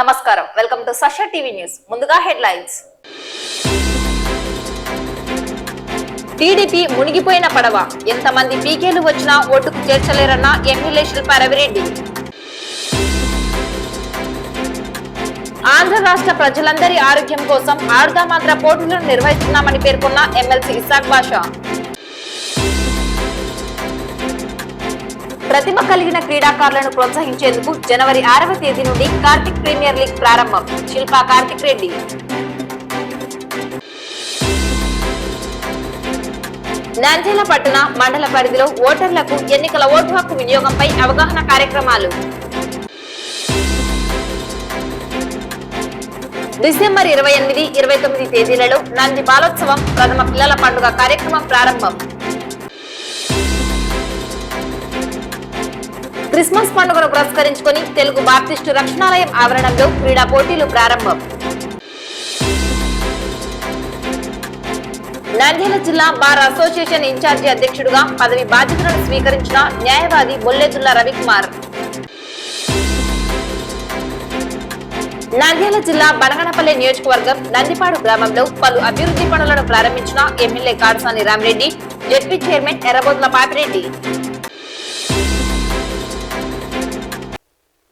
నమస్కారం, welcome to సష TV news. ముందుగా headlines. TDP మునిగిపోయిన పడవ, ఎంతమంది పీకేలు వచ్చినా ఓటుకు చేర్చలేరన్న ఎమ్మెల్యే శిల్పా రవిరెడ్డి. ఆంధ్ర రాష్ట్ర ప్రజలందరి ఆరోగ్యం కోసం ఆడుదామాంధ్ర పోటీలను నిర్వహిస్తున్నామని పేర్కొన్న ఎమ్మెల్సీ ఇసాక్ బాషా. ప్రతిభ కలిగిన క్రీడాకారులను ప్రోత్సహించేందుకు జనవరి 6వ తేదీ నుండి కార్తిక్ ప్రీమియర్ లీగ్ ప్రారంభం. శిల్పా కార్తిక్ రెడ్డి. నంద్యాల పట్టణ మండల పరిధిలో ఓటర్లకు ఎన్నికల ఓటు హక్కు వినియోగంపై అవగాహన కార్యక్రమాలు. డిసెంబర్ 28, 29 తేదీలలో నంది బాలోత్సవం ప్రథమ పిల్లల పండుగ కార్యక్రమం ప్రారంభం. క్రిస్మస్ పండుగను పురస్కరించుకొని తెలుగు బాప్టిస్టు రక్షణాలయం ఆవరణంలో క్రీడా పోటీలు ప్రారంభం. నంద్యాల జిల్లా బార్ అసోసియేషన్ ఇన్ఛార్జి అధ్యక్షుడుగా పదవి బాధ్యతలను స్వీకరించిన న్యాయవాది బొల్లెదుల్ల రవికుమార్. నంద్యాల జిల్లా బనగనపల్లి నియోజకవర్గం నందిపాడు గ్రామంలో పలు అభివృద్ధి పనులను ప్రారంభించిన MLA Kadasani Ramireddy, ZP chairman Errabothula Papireddy.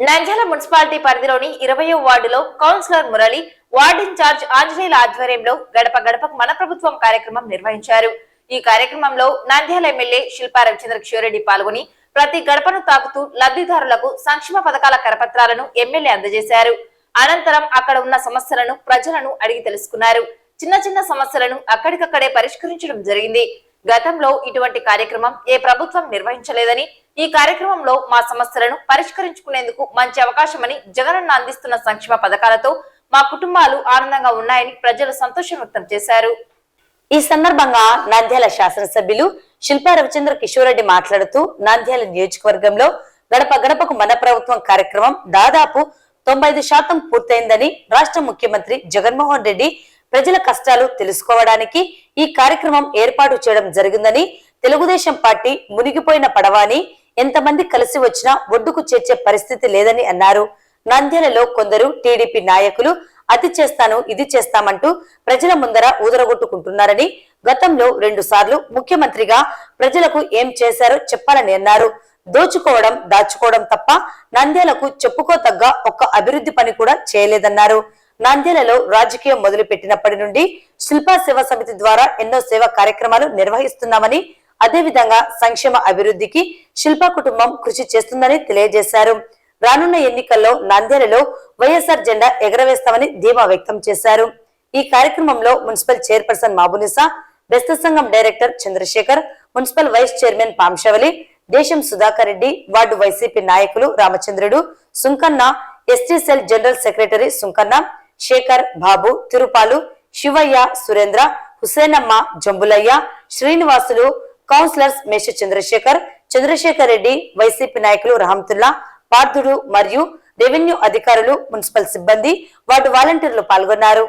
Nandyal municipality పరిధిలోని 20వ వార్డులో కౌన్సిలర్ మురళి, వార్డు ఇన్ఛార్జ్ ఆంజనేయుల ఆధ్వర్యంలో గడప గడపకు మన ప్రభుత్వం కార్యక్రమం నిర్వహించారు. ఈ కార్యక్రమంలో నంద్యాల ఎమ్మెల్యే శిల్పా రవిచంద్రకిషోరెడ్డి పాల్గొని ప్రతి గడపను తాకుతూ లబ్ధిదారులకు సంక్షేమ పథకాల కరపత్రాలను ఎమ్మెల్యే అందజేశారు. అనంతరం అక్కడ ఉన్న సమస్యలను ప్రజలను అడిగి తెలుసుకున్నారు. చిన్న చిన్న సమస్యలను అక్కడికక్కడే పరిష్కరించడం జరిగింది. గతంలో ఇటువంటి కార్యక్రమం ఏ ప్రభుత్వం నిర్వహించలేదని, ఈ కార్యక్రమంలో మా సమస్యలను పరిష్కరించుకునేందుకు మంచి అవకాశమని, జగనన్న అందిస్తున్న సంక్షేమ పథకాలతో మా కుటుంబాలు ఆనందంగా ఉన్నాయని ప్రజలు సంతోషం వ్యక్తం చేశారు. ఈ సందర్భంగా నంద్యాల శాసనసభ్యులు శిల్పా రవిచంద్రకిషోరెడ్డి మాట్లాడుతూ నంద్యాల నియోజకవర్గంలో గడప గడపకు మన ప్రభుత్వం కార్యక్రమం దాదాపు 95% పూర్తయిందని, రాష్ట్ర ముఖ్యమంత్రి జగన్మోహన్ రెడ్డి ప్రజల కష్టాలు తెలుసుకోవడానికి ఈ కార్యక్రమం ఏర్పాటు చేయడం జరిగిందని, తెలుగుదేశం పార్టీ మునిగిపోయిన పడవని ఎంతమంది కలిసి వచ్చినా ఒడ్డుకు చేర్చే పరిస్థితి లేదని అన్నారు. నంద్యాలలో కొందరు టీడీపీ నాయకులు అది చేస్తాను ఇది చేస్తామంటూ ప్రజల ముందర ఊదరగొట్టుకుంటున్నారని, గతంలో 2 సార్లు ముఖ్యమంత్రిగా ప్రజలకు ఏం చేశారో చెప్పాలని అన్నారు. దోచుకోవడం దాచుకోవడం తప్ప నంద్యాలకు చెప్పుకోతగ్గ ఒక్క అభివృద్ధి పని కూడా చేయలేదన్నారు. నంద్యాలలో రాజకీయం మొదలు పెట్టినప్పటి నుండి శిల్పా సేవా సమితి ద్వారా ఎన్నో సేవా కార్యక్రమాలు నిర్వహిస్తున్నామని, అదేవిధంగా సంక్షేమ అభివృద్ధికి శిల్పా కుటుంబం కృషి చేస్తుందని తెలియజేశారు. రానున్న ఎన్నికల్లో నంద్యాలలో వైఎస్ఆర్ జెండా ఎగరవేస్తామని ధీమా వ్యక్తం చేశారు. ఈ కార్యక్రమంలో మున్సిపల్ చైర్పర్సన్ మాబునిసా, బెస్త సంఘం director Chandrasekhar, municipal vice chairman Pamshavali, దేశం సుధాకర్ రెడ్డి, వార్డు వైసీపీ నాయకులు Ramachandrudu, Sunkanna, ST cell general secretary Sunkanna, Sekhar, Babu, Tirupalu, Sivayya, Surendra, Husenamma, Jambulayya, Srinivasulu, councillors Mesha Chandrasekhar Reddy, YCP నాయకులు రహమతుల్లా, పార్థుడు మరియు రెవెన్యూ అధికారులు, మున్సిపల్ సిబ్బంది, వార్డు వాలంటీర్లు పాల్గొన్నారు.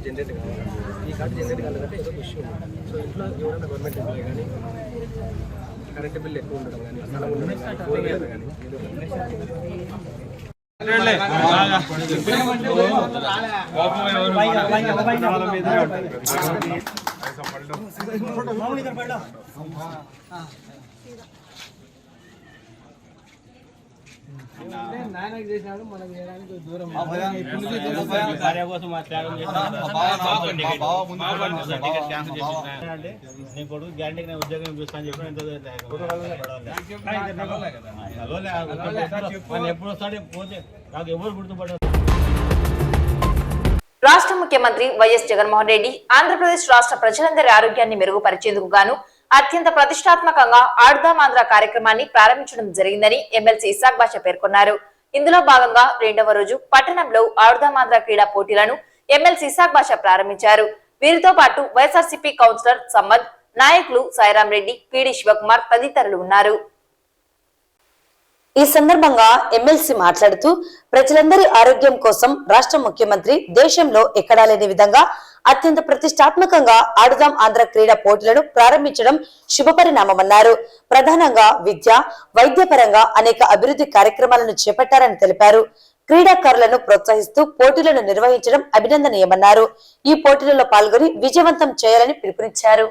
జనరేట్ కావాలి. ఈ కార్డు జనరేట్ కాలేదంటే ఏదో ఇష్యూ ఉంది. సో ఇంట్లో ఎవరైనా గవర్నమెంట్ ఎంప్లాయ్ కానీ, కరెంట్ బిల్ ఎక్కువ ఉండడం కానీ, స్థలం ఉండడం కానీ, కూరగాయలు కానీ నాయనకి చేసినాడు, మనం చేయడానికి దూరం భార్య కోసం త్యాగం నీ కొడుకు గ్యారంటీ నేను ఉద్యోగం చూస్తాను చెప్పి ఎప్పుడు వస్తాడే పోతే నాకు ఎవరు గుర్తుపడ్డారు. రాష్ట్ర ముఖ్యమంత్రి వైఎస్ జగన్మోహన్ రెడ్డి ఆంధ్రప్రదేశ్ రాష్ట్ర ప్రజలందరి ఆరోగ్యాన్ని మెరుగుపరిచేందుకు గాను అత్యంత ప్రతిష్టాత్మకంగా ఆడుదామాంధ్ర కార్యక్రమాన్ని ప్రారంభించడం జరిగిందని ఎమ్మెల్సీ ఇసాక్ బాషా పేర్కొన్నారు. ఇందులో భాగంగా రెండవ రోజు పట్టణంలో ఆడుదామాంధ్ర క్రీడా పోటీలను ఎమ్మెల్సీ ఇసాక్ బాషా ప్రారంభించారు. వీరితో పాటు వైఎస్ఆర్సీపీ కౌన్సిలర్ సమ్మద్, నాయకులు సాయిరాం రెడ్డి, పీడి శివకుమార్ తదితరులు ఉన్నారు. ఈ సందర్భంగా ఎమ్మెల్సీ మాట్లాడుతూ ప్రజలందరి ఆరోగ్యం కోసం రాష్ట్ర ముఖ్యమంత్రి దేశంలో ఎక్కడా లేని విధంగా అత్యంత ప్రతిష్టాత్మకంగా ఆడుదాం ఆంధ్ర క్రీడా పోటీలను ప్రారంభించడం శుభపరిణామమన్నారు. ప్రధానంగా విద్య, వైద్యపరంగా అనేక అభివృద్ధి కార్యక్రమాలను చేపట్టారని తెలిపారు. క్రీడాకారులను ప్రోత్సహిస్తూ పోటీలను నిర్వహించడం అభినందనీయమన్నారు. ఈ పోటీలలో పాల్గొని విజయవంతం చేయాలని పిలుపునిచ్చారు.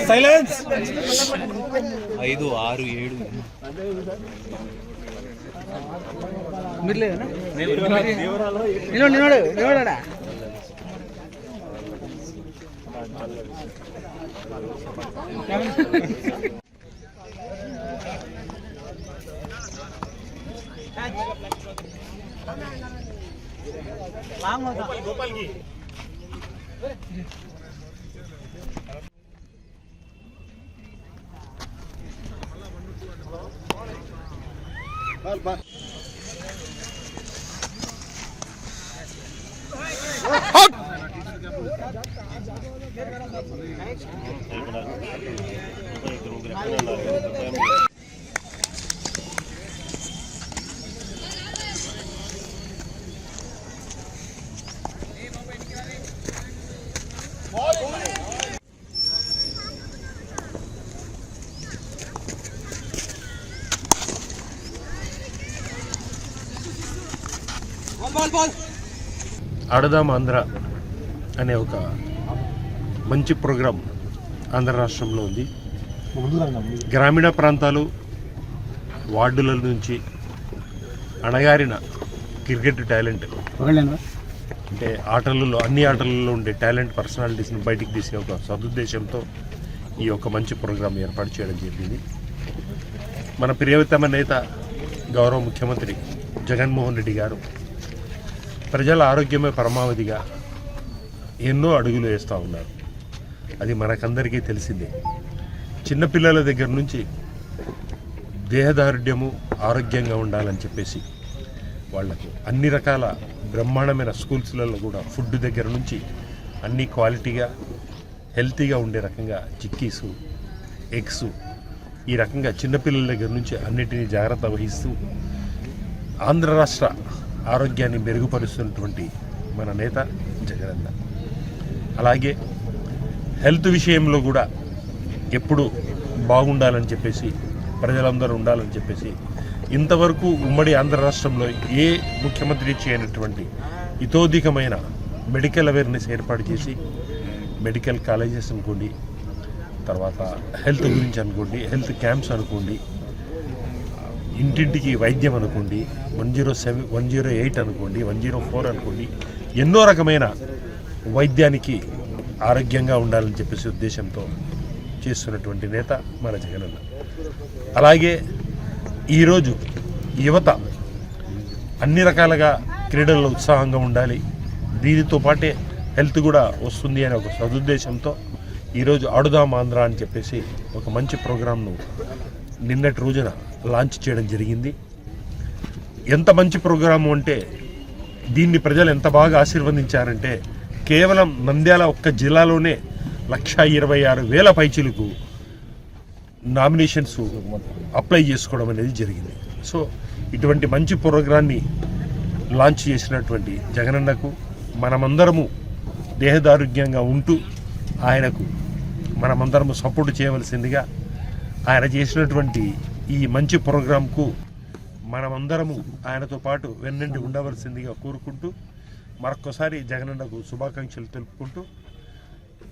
సైలెన్స్ 5 6 7 మీరు లేదన్నా నిలబడా గోపాల్కి ఆడుదాం ఆంధ్ర అనే ఒక మంచి ప్రోగ్రాం ఆంధ్ర రాష్ట్రంలో ఉంది. గ్రామీణ ప్రాంతాలు, వార్డుల నుంచి అణగారిన క్రికెట్ టాలెంట్ అంటే ఆటలలో, అన్ని ఆటలలో ఉండే టాలెంట్ పర్సనాలిటీస్ని బయటికి తీసే ఒక సదుద్దేశంతో ఈ యొక్క మంచి ప్రోగ్రాం ఏర్పాటు చేయడం జరిగింది. మన ప్రియతమ నేత గౌరవ ముఖ్యమంత్రి జగన్మోహన్ రెడ్డి గారు ప్రజల ఆరోగ్యమే పరమావధిగా ఎన్నో అడుగులు వేస్తూ ఉన్నారు. అది మనకందరికీ తెలిసిందే. చిన్నపిల్లల దగ్గర నుంచి దేహదారుఢ్యము, ఆరోగ్యంగా ఉండాలని చెప్పేసి వాళ్లకు అన్ని రకాల బ్రహ్మాండమైన స్కూల్స్లలో కూడా ఫుడ్ దగ్గర నుంచి అన్ని క్వాలిటీగా, హెల్తీగా ఉండే రకంగా చిక్కీసు, ఎగ్స్, ఈ రకంగా చిన్నపిల్లల దగ్గర నుంచి అన్నిటినీ జాగ్రత్త వహిస్తూ ఆంధ్ర రాష్ట్ర ఆరోగ్యాన్ని మెరుగుపరుస్తున్నటువంటి మన నేత జగనన్న. అలాగే హెల్త్ విషయంలో కూడా ఎప్పుడు బాగుండాలని చెప్పేసి, ప్రజలందరూ ఉండాలని చెప్పేసి ఇంతవరకు ఉమ్మడి ఆంధ్ర రాష్ట్రంలో ఏ ముఖ్యమంత్రి చేయనటువంటి ఇతోధికమైన మెడికల్ అవేర్నెస్ ఏర్పాటు చేసి, మెడికల్ కాలేజెస్ అనుకోండి, తర్వాత హెల్త్ గురించి అనుకోండి, హెల్త్ క్యాంప్స్ అనుకోండి, ఇంటింటికి వైద్యం అనుకోండి, 107, 108 అనుకోండి, 104 అనుకోండి, ఎన్నో రకమైన వైద్యానికి ఆరోగ్యంగా ఉండాలని చెప్పేసి ఉద్దేశంతో చేస్తున్నటువంటి నేత మన జగనన్న. అలాగే ఈరోజు యువత అన్ని రకాలుగా క్రీడల్లో ఉత్సాహంగా ఉండాలి, దీనితో పాటే హెల్త్ కూడా వస్తుంది అనే ఒక సదుద్దేశంతో ఈరోజు ఆడుదాం ఆంధ్ర అని చెప్పేసి ఒక మంచి ప్రోగ్రాంను నిన్నటి రోజున లాంచ్ చేయడం జరిగింది. ఎంత మంచి ప్రోగ్రాము అంటే దీన్ని ప్రజలు ఎంత బాగా ఆశీర్వదించారంటే కేవలం నంద్యాల ఒక్క జిల్లాలోనే 126,000 పైచీలకు నామినేషన్స్ అప్లై చేసుకోవడం అనేది జరిగింది. సో ఇటువంటి మంచి ప్రోగ్రాన్ని లాంచ్ చేసినటువంటి జగనన్నకు మనమందరము దేహదారుఢ్యంగా ఉంటూ ఆయనకు మనమందరము సపోర్ట్ చేయవలసిందిగా, ఆయన చేసినటువంటి ఈ మంచి ప్రోగ్రాంకు మనమందరము ఆయనతో పాటు వెన్నంటి ఉండవలసిందిగా కోరుకుంటూ మరొక్కసారి జగనన్నకు శుభాకాంక్షలు తెలుపుకుంటూ,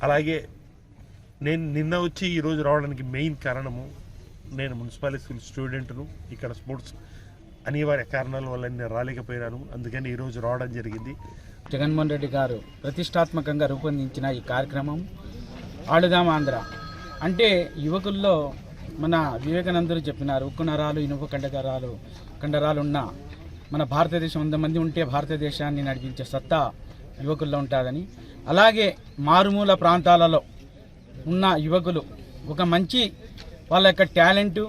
అలాగే నేను నిన్న వచ్చి ఈరోజు రావడానికి మెయిన్ కారణము, నేను మున్సిపాలిటీ స్కూల్ స్టూడెంట్ను, ఇక్కడ స్పోర్ట్స్ అనివార్య కారణాల వల్ల నేను రాలేకపోయినాను, అందుకని ఈరోజు రావడం జరిగింది. జగన్మోహన్ రెడ్డి గారు ప్రతిష్టాత్మకంగా రూపొందించిన ఈ కార్యక్రమం ఆడుదాం ఆంధ్ర అంటే యువకుల్లో మన వివేకానందుడు చెప్పినారు, ఉక్కు నరాలు ఇనుప కండరాలు ఉన్న మన భారతదేశం 100 మంది ఉంటే భారతదేశాన్ని నడిపించే సత్తా యువకుల్లో ఉంటుందని. అలాగే మారుమూల ప్రాంతాలలో ఉన్న యువకులు ఒక మంచి వాళ్ళ యొక్క టాలెంటు,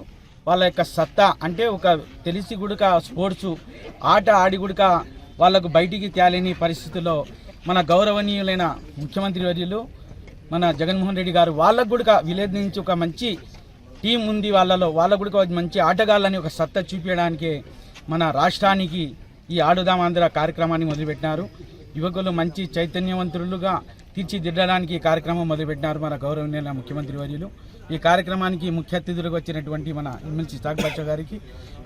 వాళ్ళ యొక్క సత్తా అంటే ఒక తెలిసి గుడక స్పోర్ట్సు ఆట ఆడి గుడక వాళ్ళకు బయటికి తేలేని పరిస్థితుల్లో మన గౌరవనీయులైన ముఖ్యమంత్రి వర్యులు మన జగన్మోహన్ రెడ్డి గారు వాళ్ళకు కూడా విలేజ్ నుంచి ఒక మంచి టీం ఉంది, వాళ్ళకు కూడా మంచి ఆటగాళ్ళని ఒక సత్తా చూపించడానికే మన రాష్ట్రానికి ఈ ఆడుదాం ఆంధ్ర కార్యక్రమాన్ని మొదలుపెట్టినారు. యువకులు మంచి చైతన్యవంతులుగా తీర్చిదిద్దడానికి ఈ కార్యక్రమం మొదలుపెట్టినారు మన గౌరవనీయుల ముఖ్యమంత్రి వర్యులు. ఈ కార్యక్రమానికి ముఖ్య అతిథులుగా వచ్చినటువంటి మన ఎమ్మెల్సీ సాగ్ బాద్షా గారికి,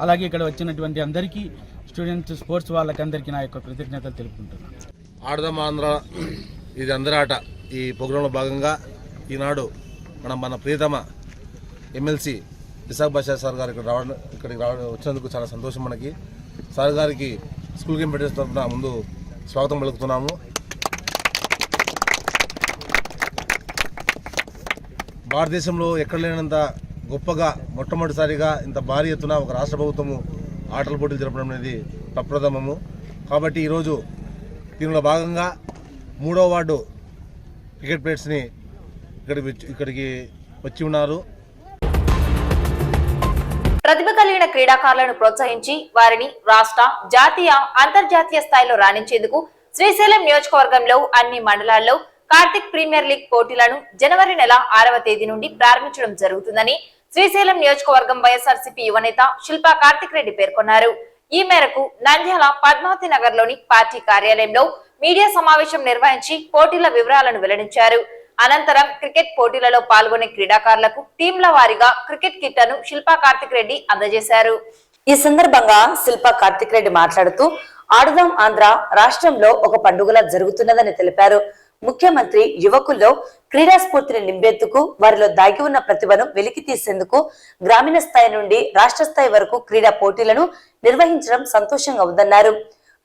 అలాగే ఇక్కడ వచ్చినటువంటి అందరికీ, స్టూడెంట్స్, స్పోర్ట్స్ వాళ్ళకందరికీ నా యొక్క కృతజ్ఞతలు తెలుపుకుంటున్నాను. ఆడదాం ఆంధ్ర ఇది అందరి ఆట. ఈ ప్రోగ్రాంలో భాగంగా ఈనాడు మన ప్రియతమ ఎమ్మెల్సీ సాగ్ బాద్షా సార్ గారు ఇక్కడికి రావడం వచ్చినందుకు చాలా సంతోషం. మనకి సార్ గారికి స్కూల్ గేమ్ పెట్టే తరఫున ముందు స్వాగతం పలుకుతున్నాము. భారతదేశంలో ఎక్కడ లేనంత గొప్పగా మొట్టమొదటిసారిగా ఇంత భారీ ఎత్తున ఒక రాష్ట్ర ప్రభుత్వము ఆటల పోటీలు జరపడం అనేది ప్రప్రథమము. కాబట్టి ఈరోజు దీనిలో భాగంగా 3వ వార్డు క్రికెట్ ప్లేయర్స్ని ఇక్కడికి వచ్చి ఉన్నారు. ప్రతిభ కలిగిన క్రీడాకారులను ప్రోత్సహించి వారిని రాష్ట్ర, జాతీయ, అంతర్జాతీయ స్థాయిలో రాణించేందుకు శ్రీశైలం నియోజకవర్గంలో అన్ని మండలాల్లో కార్తిక్ ప్రీమియర్ లీగ్ పోటీలను జనవరి నెల 6వ తేదీ నుండి ప్రారంభించడం జరుగుతుందని శ్రీశైలం నియోజకవర్గం వైఎస్ఆర్సీపీ యువనేత శిల్పా కార్తిక్ రెడ్డి పేర్కొన్నారు. ఈ మేరకు నంద్యాల పద్మావతి నగర్ లోని పార్టీ కార్యాలయంలో మీడియా సమావేశం నిర్వహించి పోటీల వివరాలను వెల్లడించారు. అనంతరం క్రికెట్ పోటీలలో పాల్గొనే క్రీడాకారులకు టీంల వారీగా క్రికెట్ కిట్లను శిల్పా కార్తిక్ రెడ్డి అందజేశారు. ఈ సందర్భంగా శిల్పా కార్తిక్ రెడ్డి మాట్లాడుతూ ఆడుదాం ఆంధ్ర రాష్ట్రంలో ఒక పండుగలా జరుగుతున్నదని తెలిపారు. ముఖ్యమంత్రి యువకుల్లో క్రీడా స్ఫూర్తిని నింపేందుకు, వారిలో దాగి ఉన్న ప్రతిభను వెలికి తీసేందుకు గ్రామీణ స్థాయి నుండి రాష్ట్ర స్థాయి వరకు క్రీడా పోటీలను నిర్వహించడం సంతోషంగా ఉందన్నారు.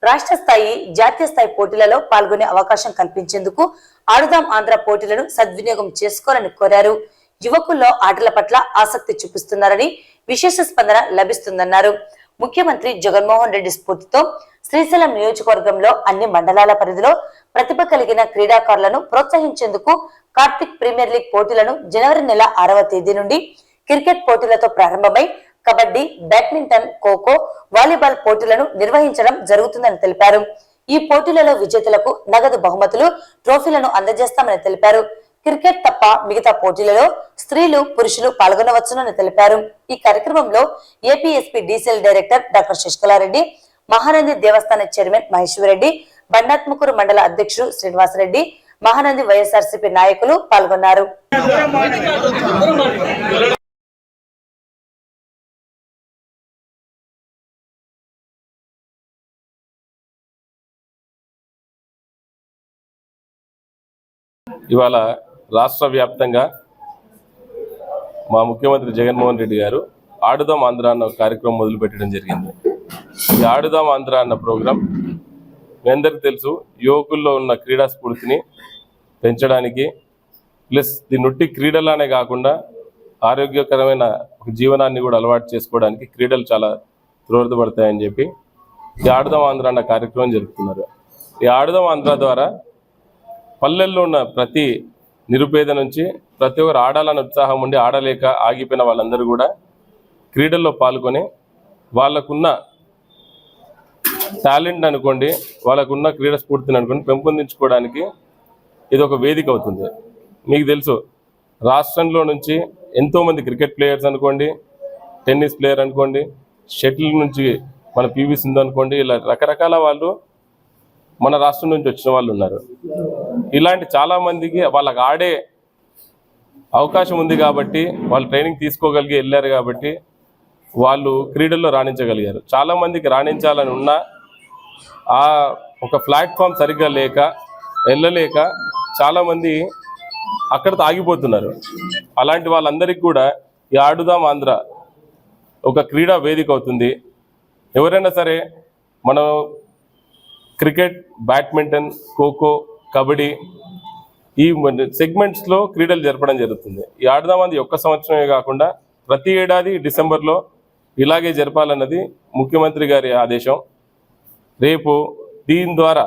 రాష్ట్ర స్థాయి, జాతీయ స్థాయి పోటీలలో పాల్గొనే అవకాశం కల్పించేందుకు ఆడుదాం ఆంధ్ర పోటీలను సద్వినియోగం చేసుకోవాలని కోరారు. యువకుల్లో ఆటల పట్ల ఆసక్తి చూపిస్తున్నారని, విశేష స్పందన లభిస్తుందన్నారు. ముఖ్యమంత్రి జగన్మోహన్ రెడ్డి స్ఫూర్తితో శ్రీశైలం నియోజకవర్గంలో అన్ని మండలాల పరిధిలో ప్రతిభ కలిగిన క్రీడాకారులను ప్రోత్సహించేందుకు కార్తిక్ ప్రీమియర్ లీగ్ పోటీలను జనవరి నెల 6వ తేదీ నుండి క్రికెట్ పోటీలతో ప్రారంభమై కబడ్డీ, బ్యాడ్మింటన్, ఖోఖో, వాలీబాల్ పోటీలను నిర్వహించడం జరుగుతుందని తెలిపారు. ఈ పోటీలలో విజేతలకు నగదు బహుమతులు, ట్రోఫీలను అందజేస్తామని తెలిపారు. క్రికెట్ తప్ప మిగతా పోటీలలో స్త్రీలు, పురుషులు పాల్గొనవచ్చునని తెలిపారు. ఈ కార్యక్రమంలో APSP DCL director doctor Sasikala Reddy, Mahanandi దేవస్థాన చైర్మన్ మహేశ్వరరెడ్డి, బండాత్మకూరు మండల అధ్యక్షుడు శ్రీనివాసరెడ్డి, మహానంది వైఎస్ఆర్సీపీ నాయకులు పాల్గొన్నారు. ఇవాళ రాష్ట్ర వ్యాప్తంగా మా ముఖ్యమంత్రి జగన్మోహన్ రెడ్డి గారు ఆడుదాం ఆంధ్ర అన్న కార్యక్రమం మొదలుపెట్టడం జరిగింది. ఈ ఆడుదాం ఆంధ్ర అన్న ప్రోగ్రాం మీ అందరికీ తెలుసు, యువకుల్లో ఉన్న క్రీడా స్ఫూర్తిని పెంచడానికి, ప్లస్ దీన్ని క్రీడలానే కాకుండా ఆరోగ్యకరమైన ఒక జీవనాన్ని కూడా అలవాటు చేసుకోవడానికి క్రీడలు చాలా దోహదపడతాయని చెప్పి ఈ ఆడుదాం ఆంధ్ర అన్న కార్యక్రమం జరుపుతున్నారు. ఈ ఆడుదాం ఆంధ్ర ద్వారా పల్లెల్లో ఉన్న ప్రతి నిరుపేద నుంచి ప్రతి ఒక్కరు ఆడాలని ఉత్సాహం ఉండి ఆడలేక ఆగిపోయిన వాళ్ళందరూ కూడా క్రీడల్లో పాల్గొని వాళ్ళకున్న టాలెంట్ అనుకోండి, వాళ్ళకున్న క్రీడా స్ఫూర్తిని అనుకోండి పెంపొందించుకోవడానికి ఇది ఒక వేదిక అవుతుంది. మీకు తెలుసు, రాష్ట్రంలో నుంచి ఎంతోమంది క్రికెట్ ప్లేయర్స్ అనుకోండి, టెన్నిస్ ప్లేయర్ అనుకోండి, షటిల్ నుంచి మన పివి సింధు అనుకోండి, ఇలా రకరకాల వాళ్ళు మన రాష్ట్రం నుంచి వచ్చిన వాళ్ళు ఉన్నారు. ఇలాంటి చాలామందికి వాళ్ళకి ఆడే అవకాశం ఉంది కాబట్టి, వాళ్ళు ట్రైనింగ్ తీసుకోగలిగి వెళ్ళారు కాబట్టి వాళ్ళు క్రీడల్లో రాణించగలిగారు. చాలామందికి రాణించాలని ఉన్నా ఆ ఒక ప్లాట్ఫామ్ సరిగ్గా లేక వెళ్ళలేక చాలామంది అక్కడితో ఆగిపోతున్నారు. అలాంటి వాళ్ళందరికీ కూడా ఈ ఆడుదాం ఆంధ్ర ఒక క్రీడా వేదిక అవుతుంది. ఎవరైనా సరే మనం క్రికెట్, బ్యాడ్మింటన్, ఖోఖో, కబడ్డీ ఈ సెగ్మెంట్స్లో క్రీడలు జరపడం జరుగుతుంది. ఈ ఆడదామంది ఒక్క సంవత్సరమే కాకుండా ప్రతి ఏడాది డిసెంబర్లో ఇలాగే జరపాలన్నది ముఖ్యమంత్రి గారి ఆదేశం. రేపు దీని ద్వారా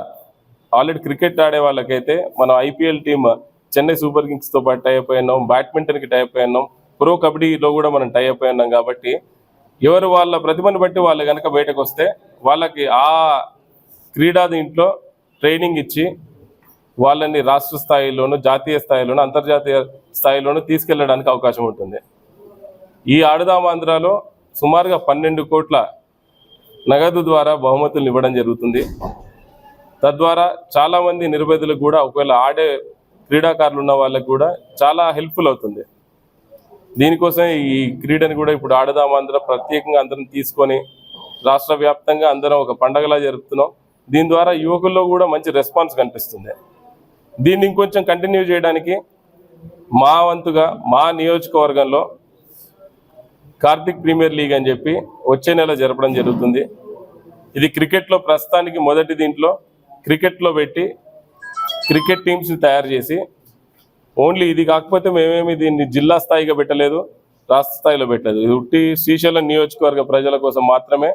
ఆల్రెడీ క్రికెట్ ఆడే వాళ్ళకైతే మనం ఐపీఎల్ టీమ్ చెన్నై సూపర్ కింగ్స్తో పాటు టైప్ అయినాం, బ్యాడ్మింటన్కి టైప్ అయినాం, ప్రో కబడ్డీలో కూడా మనం టైప్ అయినాం. కాబట్టి ఎవరు వాళ్ళ ప్రతిభను బట్టి వాళ్ళు కనుక బయటకు వస్తే వాళ్ళకి ఆ క్రీడా దీంట్లో ట్రైనింగ్ ఇచ్చి వాళ్ళని రాష్ట్ర స్థాయిలోను, జాతీయ స్థాయిలోను, అంతర్జాతీయ స్థాయిలోను తీసుకెళ్ళడానికి అవకాశం ఉంటుంది. ఈ ఆడదామాంధ్రాలో సుమారుగా 12 కోట్ల నగదు ద్వారా బహుమతులు ఇవ్వడం జరుగుతుంది. తద్వారా చాలామంది నిరుపేదలకు కూడా ఒకవేళ ఆడే క్రీడాకారులు ఉన్న వాళ్ళకి కూడా చాలా హెల్ప్ఫుల్ అవుతుంది. దీనికోసం ఈ క్రీడని కూడా ఇప్పుడు ఆడదామాంధ్ర ప్రత్యేకంగా అందరం తీసుకొని రాష్ట్ర వ్యాప్తంగా అందరం ఒక పండగలా జరుపుతున్నాం. దీని ద్వారా యువకుల్లో కూడా మంచి రెస్పాన్స్ కనిపిస్తుంది. దీన్ని ఇంకొంచెం కంటిన్యూ చేయడానికి మా వంతుగా మా నియోజకవర్గంలో కార్తిక్ ప్రీమియర్ లీగ్ అని చెప్పి వచ్చే నెల జరపడం జరుగుతుంది. ఇది క్రికెట్లో ప్రస్తుతానికి మొదటి దీంట్లో క్రికెట్లో పెట్టి క్రికెట్ టీమ్స్ని తయారు చేసి ఓన్లీ ఇది కాకపోతే మేమేమి దీన్ని జిల్లా స్థాయిగా పెట్టలేదు, రాష్ట్ర స్థాయిలో పెట్టలేదు. ఇది ఉట్టి శ్రీశైలం నియోజకవర్గ ప్రజల కోసం మాత్రమే.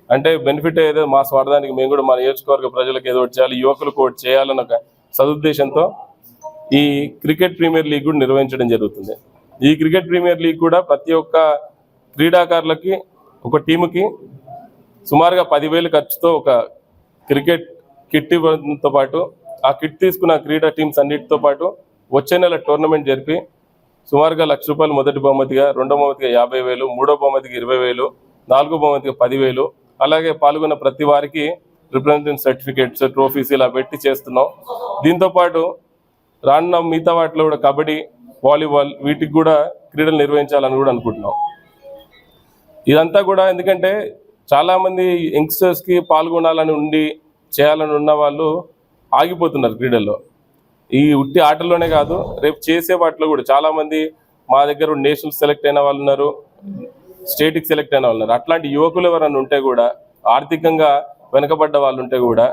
అంటే బెనిఫిట్ ఏదో మా స్వార్థానికి మేము కూడా మా నియోజకవర్గ ప్రజలకు ఏదో ఒకటి చేయాలి, యువకులకు ఒకటి చేయాలన్న ఒక సదుద్దేశంతో ఈ క్రికెట్ ప్రీమియర్ లీగ్ కూడా నిర్వహించడం జరుగుతుంది. ఈ క్రికెట్ ప్రీమియర్ లీగ్ కూడా ప్రతి ఒక్క క్రీడాకారులకి ఒక టీముకి సుమారుగా 10,000 ఖర్చుతో ఒక క్రికెట్ కిట్ ఇవ్వడంతో పాటు ఆ కిట్ తీసుకున్న క్రీడా టీమ్స్ అన్నిటితో పాటు వచ్చే నెల టోర్నమెంట్ జరిపి సుమారుగా ₹1,00,000 మొదటి బహుమతిగా, రెండో బహుమతిగా 50,000, మూడో బహుమతికి 20,000, నాలుగో బహుమతిగా 10,000, అలాగే పాల్గొన్న ప్రతి వారికి రిప్రజెంటేటివ్ సర్టిఫికేట్స్, ట్రోఫీస్ ఇలా పెట్టి చేస్తున్నాం. దీంతోపాటు రానున్న మిగతా వాటిలో కూడా కబడ్డీ, వాలీబాల్ వీటికి కూడా క్రీడలు నిర్వహించాలని కూడా అనుకుంటున్నాం. ఇదంతా కూడా ఎందుకంటే చాలామంది యంగ్స్టర్స్కి పాల్గొనాలని ఉండి చేయాలని ఉన్న వాళ్ళు ఆగిపోతున్నారు క్రీడల్లో. ఈ ఉట్టి ఆటల్లోనే కాదు, రేపు చేసే వాటిలో కూడా చాలామంది మా దగ్గర నేషనల్ సెలెక్ట్ అయిన వాళ్ళు ఉన్నారు, స్టేట్కి సెలెక్ట్ అయిన వాళ్ళు ఉన్నారు. అట్లాంటి యువకులు ఎవరైనా ఉంటే కూడా, ఆర్థికంగా వెనకబడ్డ వాళ్ళు ఉంటే కూడా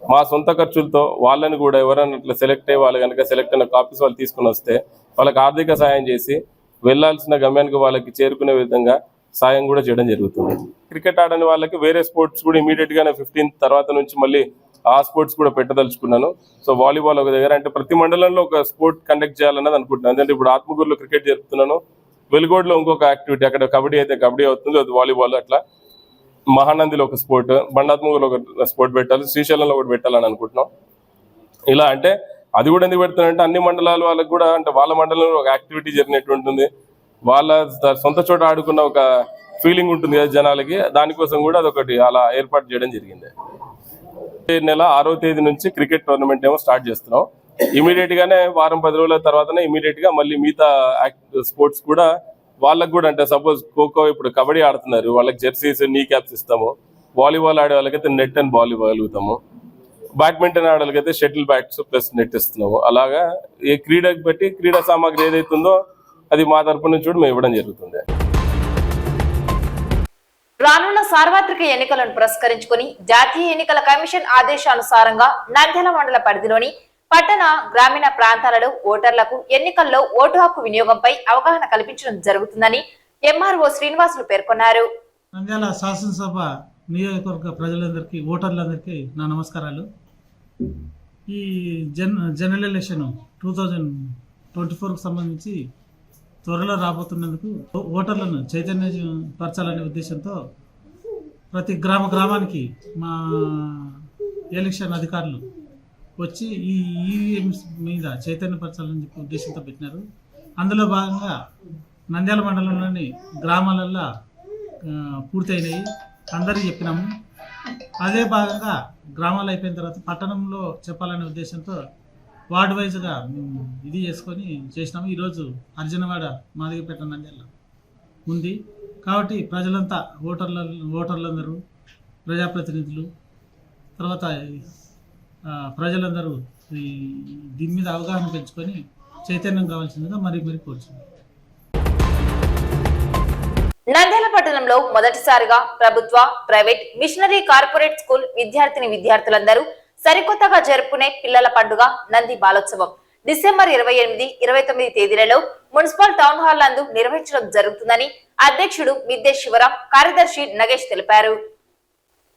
మా సొంత ఖర్చులతో వాళ్ళని కూడా ఎవరైనా ఇట్లా సెలెక్ట్ అయ్యి వాళ్ళు కనుక సెలెక్ట్ అయిన కాపీస్ వాళ్ళు తీసుకుని వస్తే వాళ్ళకి ఆర్థిక సాయం చేసి వెళ్ళాల్సిన గమ్యానికి వాళ్ళకి చేరుకునే విధంగా సాయం కూడా చేయడం జరుగుతుంది. క్రికెట్ ఆడని వాళ్ళకి వేరే స్పోర్ట్స్ కూడా ఇమీడియట్గానే 15th తర్వాత నుంచి మళ్ళీ ఆ స్పోర్ట్స్ కూడా పెట్టదలుచుకున్నాను. సో వాలీబాల్ ఒక దగ్గర, అంటే ప్రతి మండలంలో ఒక స్పోర్ట్ కండక్ట్ చేయాలన్నది అనుకుంటున్నాను. ఎందుకంటే ఇప్పుడు ఆత్మకూరులో క్రికెట్ జరుపుతున్నాను, వెలుగోడులో ఇంకొక యాక్టివిటీ, అక్కడ కబడ్డీ అయితే కబడ్డీ అవుతుంది, అది వాలీబాల్. అట్లా మహానందిలో ఒక స్పోర్ట్, బండాత్మూరులో ఒక స్పోర్ట్ పెట్టాలి, శ్రీశైలంలో ఒకటి పెట్టాలని అనుకుంటున్నాం. ఇలా అంటే అది కూడా ఎందుకు పెడుతున్నానంటే అన్ని మండలాల వాళ్ళకి కూడా, అంటే వాళ్ళ మండలంలో ఒక యాక్టివిటీ జరిగినట్టు ఉంటుంది, వాళ్ళ సొంత చోట ఆడుకున్న ఒక ఫీలింగ్ ఉంటుంది కదా జనాలకి. దానికోసం కూడా అదొకటి అలా ఏర్పాటు చేయడం జరిగింది. నెల 6వ తేదీ నుంచి క్రికెట్ టోర్నమెంట్ ఏమో స్టార్ట్ చేస్తున్నాం. ఇమీడియట్ గానే వారం 10 రోజుల తర్వాతనే ఇమీడియట్ గా మళ్ళీ మిగతా స్పోర్ట్స్ కూడా వాళ్ళకి కూడా, అంటే సపోజ్ ఖోఖో ఇప్పుడు కబడ్డీ ఆడుతున్నారు, వాళ్ళకి జెర్సీస్, నీ క్యాప్స్ ఇస్తాము. వాలీబాల్ ఆడే వాళ్ళకైతే నెట్ అండ్ బాల్ ఇవ్వగలుగుతాము. బ్యాడ్మింటన్ ఆడే వాళ్ళకైతే షటిల్ బ్యాట్స్ ప్లస్ నెట్ ఇస్తున్నాము. అలాగా ఈ క్రీడకి బట్టి క్రీడా సామాగ్రి ఏదైతుందో అది మా తరపు నుంచి కూడా మేము ఇవ్వడం జరుగుతుంది. రానున్న సార్వత్రిక ఎన్నికలను పురస్కరించుకుని జాతీయ ఎన్నికల కమిషన్ ఆదేశానుసారంగా నంద్యాల మండల పరిధిలోని పట్టణ, గ్రామీణ ప్రాంతాలలో ఓటర్లకు ఎన్నికల్లో ఓటు హక్కు వినియోగంపై అవగాహన కల్పించడం జరుగుతుందని ఎంఆర్ఓ శ్రీనివాసులు పేర్కొన్నారు. నంద్యాల శాసనసభ నియోజకవర్గ ప్రజలందరికీ, ఓటర్లందరికీ నా నమస్కారాలు. ఈ జనరల్ ఎలక్షన్ 2024కు సంబంధించి త్వరలో రాబోతున్నందుకు ఓటర్లను చైతన్యపరచాలనే ఉద్దేశంతో ప్రతి గ్రామానికి మా ఎలక్షన్ అధికారులు వచ్చి ఈ ఈవీఎంస్ మీద చైతన్యపరచాలని చెప్పి ఉద్దేశంతో పెట్టినారు. అందులో భాగంగా నంద్యాల మండలంలోని గ్రామాలల్లో పూర్తయినాయి, అందరికీ చెప్పినాము. అదే భాగంగా గ్రామాలు అయిపోయిన తర్వాత పట్టణంలో చెప్పాలనే ఉద్దేశంతో వార్డు వైజ్గా ఇది చేసుకొని చేసినాము. ఈరోజు అర్జునవాడ, మాదిగపేట, నంద్యాల ఉంది కాబట్టి ప్రజలంతా, ఓటర్లందరూ, ప్రజాప్రతినిధులు, తర్వాత ప్రజలందరూ దీని మీద అవగాహన పెంచుకొని చైతన్యం కావాల్సిందిగా మరీ కోరుచున్నాం. నంద్యాల పట్టణంలో మొదటిసారిగా ప్రభుత్వ, ప్రైవేట్, మిషనరీ, కార్పొరేట్ స్కూల్ విద్యార్థినులందరూ సరికొత్తగా జరుపుకునే పిల్లల పండుగ నంది బాలోత్సవం డిసెంబర్ 28, 29 తేదీలలో మున్సిపల్ టౌన్ హాల్ నందు నిర్వహించడం జరుగుతుందని అధ్యక్షుడు మిద్దె శివరాం, కార్యదర్శి నగేష్ తెలిపారు.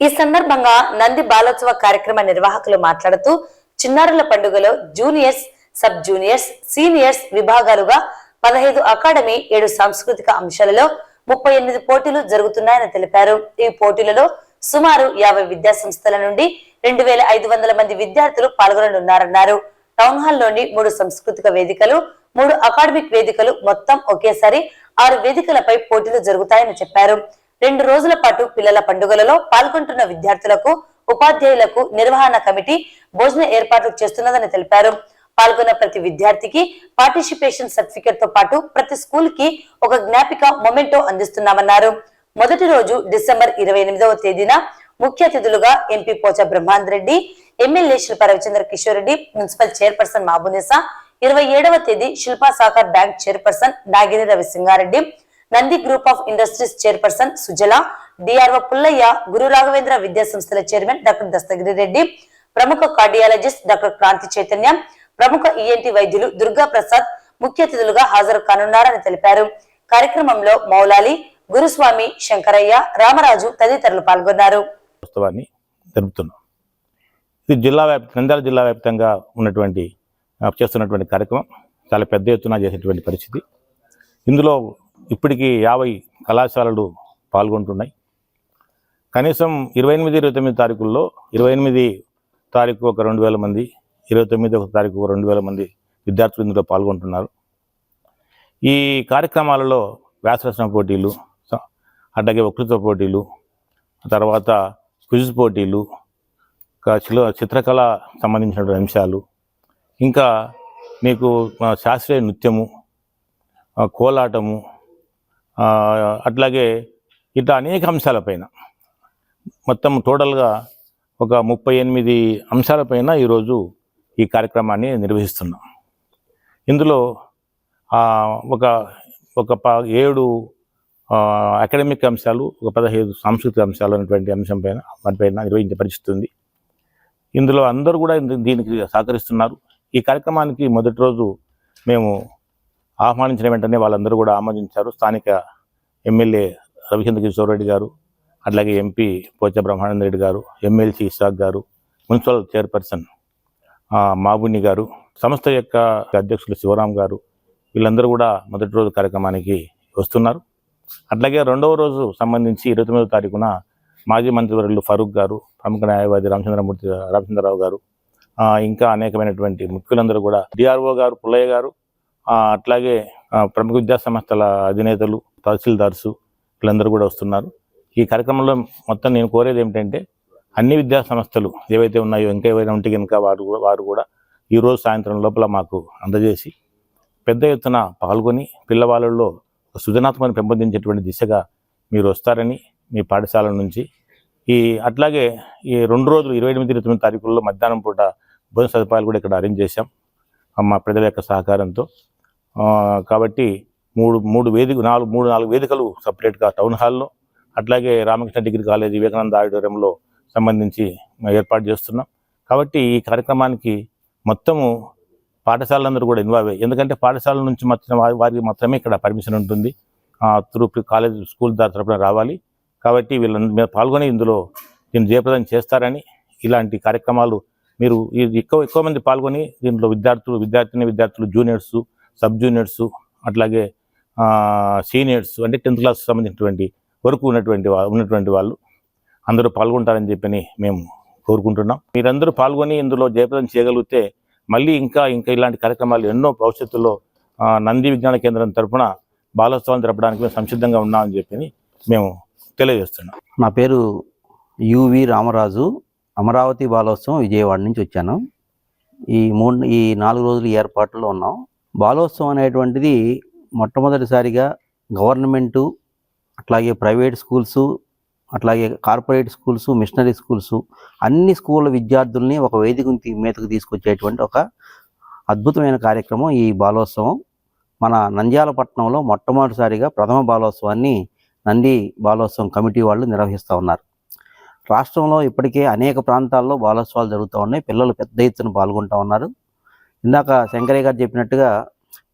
ఈ సందర్భంగా నంది బాలోత్సవ కార్యక్రమ నిర్వాహకులు మాట్లాడుతూ చిన్నారుల పండుగలో జూనియర్స్, సబ్ జూనియర్స్, సీనియర్స్ విభాగాలుగా 15 అకాడమీ, 7 సాంస్కృతిక అంశాలలో 38 పోటీలు జరుగుతున్నాయని తెలిపారు. ఈ పోటీలలో సుమారు 50 విద్యా సంస్థల నుండి 2500 మంది విద్యార్థులు పాల్గొననున్నారన్నారు. టౌన్ హాల్లోని 3 సాంస్కృతిక వేదికలు, 3 అకాడమిక్ వేదికలు, మొత్తం ఒకేసారి 6 వేదికలపై పోటీలు జరుగుతాయని చెప్పారు. 2 రోజుల పాటు పిల్లల పండుగలలో పాల్గొంటున్న విద్యార్థులకు, ఉపాధ్యాయులకు నిర్వహణ కమిటీ భోజన ఏర్పాట్లు చేస్తున్నదని తెలిపారు. పాల్గొన్న ప్రతి విద్యార్థికి పార్టిసిపేషన్ సర్టిఫికెట్ తో పాటు ప్రతి స్కూల్ కి ఒక జ్ఞాపిక మొమెంటో అందిస్తున్నామన్నారు. మొదటి రోజు డిసెంబర్ 28వ తేదీన ముఖ్య అతిథులుగా MP Pocha Brahmanandareddy, MLA Shilpa Ravichandra Kishore Reddy, municipal chairperson Mabunesa, 27వ తేదీ Shilpa Sahakar bank chairperson Nagini Ravisingareddy, Nandi group of industries chairperson Sujala, DRO Pullayya, Guru Raghavendra విద్యా సంస్థల చైర్మన్ డాక్టర్ దస్తగిరి రెడ్డి, ప్రముఖ కార్డియాలజిస్ట్ డాక్టర్ క్రాంతి చైతన్య, ప్రముఖ ఈఎన్టీ వైద్యులు దుర్గా ప్రసాద్ ముఖ్య అతిథులుగా హాజరు కానున్నారని తెలిపారు. కార్యక్రమంలో మౌలాలి, గురుస్వామి, శంకరయ్య, రామరాజు తదితరులు పాల్గొన్నారు. ఇది నంద్యాల జిల్లా వ్యాప్తంగా ఉన్నటువంటి చేస్తున్నటువంటి కార్యక్రమం చాలా పెద్ద ఎత్తున చేసేటువంటి పరిస్థితి. ఇందులో ఇప్పటికీ 50 కళాశాలలు పాల్గొంటున్నాయి. కనీసం 28-29 తారీఖుల్లో 28 తారీఖు ఒక 2000 మంది, 29వ తారీఖు 2000 మంది విద్యార్థులు ఇందులో పాల్గొంటున్నారు. ఈ కార్యక్రమాలలో వ్యాసరచన పోటీలు, అట్లాగే వక్తృత్వ పోటీలు, తర్వాత క్విజ్ పోటీలు, చిత్రకళ సంబంధించినటువంటి అంశాలు, ఇంకా మీకు శాస్త్రీయ నృత్యము, కోలాటము, అట్లాగే ఇట్లా అనేక అంశాలపైన మొత్తం టోటల్గా ఒక 38 అంశాలపైన ఈరోజు ఈ కార్యక్రమాన్ని నిర్వహిస్తున్నాం. ఇందులో ఒక 7 అకాడమిక్ అంశాలు, ఒక 15 సాంస్కృతిక అంశాలు అనేటువంటి వాటిపైన నిర్వహించే పరిస్థితి ఉంది. ఇందులో అందరూ కూడా దీనికి సహకరిస్తున్నారు. ఈ కార్యక్రమానికి మొదటి రోజు మేము ఆహ్వానించిన వెంటనే వాళ్ళందరూ కూడా ఆమోదించారు. స్థానిక ఎమ్మెల్యే రవిచంద్ర కిషోర్ రెడ్డి గారు, అట్లాగే ఎంపీ పోచా బ్రహ్మానంద రెడ్డి గారు, ఎమ్మెల్సీ ఇసాక్ గారు, మున్సిపల్ చైర్పర్సన్ మాబుని గారు, సంస్థ యొక్క అధ్యక్షులు శివరాం గారు, వీళ్ళందరూ కూడా మొదటి రోజు కార్యక్రమానికి వస్తున్నారు. అట్లాగే రెండవ రోజు సంబంధించి 29వ తారీఖున మాజీ మంత్రివర్యులు ఫరూక్ గారు, ప్రముఖ న్యాయవాది రామచంద్రరావు గారు, ఇంకా అనేకమైనటువంటి ముఖ్యులందరూ కూడా, డిఆర్ఓ గారు పుల్లయ్య గారు, అట్లాగే ప్రముఖ విద్యా సంస్థల అధినేతలు, తహసీల్దార్సు, వీళ్ళందరూ కూడా వస్తున్నారు. ఈ కార్యక్రమంలో మొత్తం నేను కోరేది ఏమిటంటే అన్ని విద్యా సంస్థలు ఏవైతే ఉన్నాయో, ఇంకా ఏవైనా ఉంటే కనుక వారు కూడా ఈరోజు సాయంత్రం లోపల మాకు అందజేసి పెద్ద ఎత్తున పాల్గొని పిల్లవాళ్ళల్లో సృజనాత్మకతను పెంపొందించేటువంటి దిశగా మీరు వస్తారని మీ పాఠశాల నుంచి. అట్లాగే ఈ 2 రోజులు 28-29 తారీఖుల్లో మధ్యాహ్నం పూట భోజన సదుపాయాలు కూడా ఇక్కడ అరేంజ్ చేశాం మా ప్రజల యొక్క సహకారంతో. కాబట్టి 4 వేదికలు సపరేట్గా టౌన్ హాల్లో, అట్లాగే రామకృష్ణ డిగ్రీ కాలేజీ వివేకానంద ఆడిటోరియంలో సంబంధించి ఏర్పాటు చేస్తున్నాం. కాబట్టి ఈ కార్యక్రమానికి మొత్తము పాఠశాలలందరూ కూడా ఇన్వాల్వ్ అయ్యి, ఎందుకంటే పాఠశాల నుంచి వారికి మాత్రమే ఇక్కడ పర్మిషన్ ఉంటుంది, త్రూ కాలేజ్ స్కూల్ తరపున రావాలి. కాబట్టి వీళ్ళందరూ పాల్గొని ఇందులో దీన్ని జయప్రదం చేస్తారని, ఇలాంటి కార్యక్రమాలు మీరు ఎక్కువ మంది పాల్గొని దీంట్లో విద్యార్థులు జూనియర్సు, సబ్ జూనియర్సు, అట్లాగే సీనియర్స్ అంటే 10th క్లాస్ సంబంధించినటువంటి వరకు ఉన్నటువంటి వాళ్ళు అందరూ పాల్గొంటారని చెప్పని మేము కోరుకుంటున్నాం. మీరందరూ పాల్గొని ఇందులో జయప్రదం చేయగలిగితే మళ్ళీ ఇంకా ఇలాంటి కార్యక్రమాలు ఎన్నో భవిష్యత్తులో నంది విజ్ఞాన కేంద్రం తరఫున బాలోత్సవం జరపడానికి మేము సంసిద్ధంగా ఉన్నామని చెప్పి మేము తెలియజేస్తున్నాం. నా పేరు యువి రామరాజు, అమరావతి బాలోత్సవం విజయవాడ నుంచి వచ్చాను. ఈ 4 రోజుల ఏర్పాట్లో ఉన్నాం. బాలోత్సవం అనేటువంటిది మొట్టమొదటిసారిగా గవర్నమెంటు, అట్లాగే ప్రైవేట్ స్కూల్సు, అట్లాగే కార్పొరేట్ స్కూల్సు, మిషనరీ స్కూల్సు, అన్ని స్కూళ్ళ విద్యార్థుల్ని ఒక వేదిక మీదకు తీసుకొచ్చేటువంటి ఒక అద్భుతమైన కార్యక్రమం ఈ బాలోత్సవం. మన నంద్యాల పట్టణంలో మొట్టమొదటిసారిగా ప్రథమ బాలోత్సవాన్ని నంది బాలోత్సవం కమిటీ వాళ్ళు నిర్వహిస్తూ ఉన్నారు. రాష్ట్రంలో ఇప్పటికే అనేక ప్రాంతాల్లో బాలోత్సవాలు జరుగుతూ ఉన్నాయి. పిల్లలు పెద్ద ఎత్తున పాల్గొంటూ ఉన్నారు. ఇందాక శంకరయ్య గారు చెప్పినట్టుగా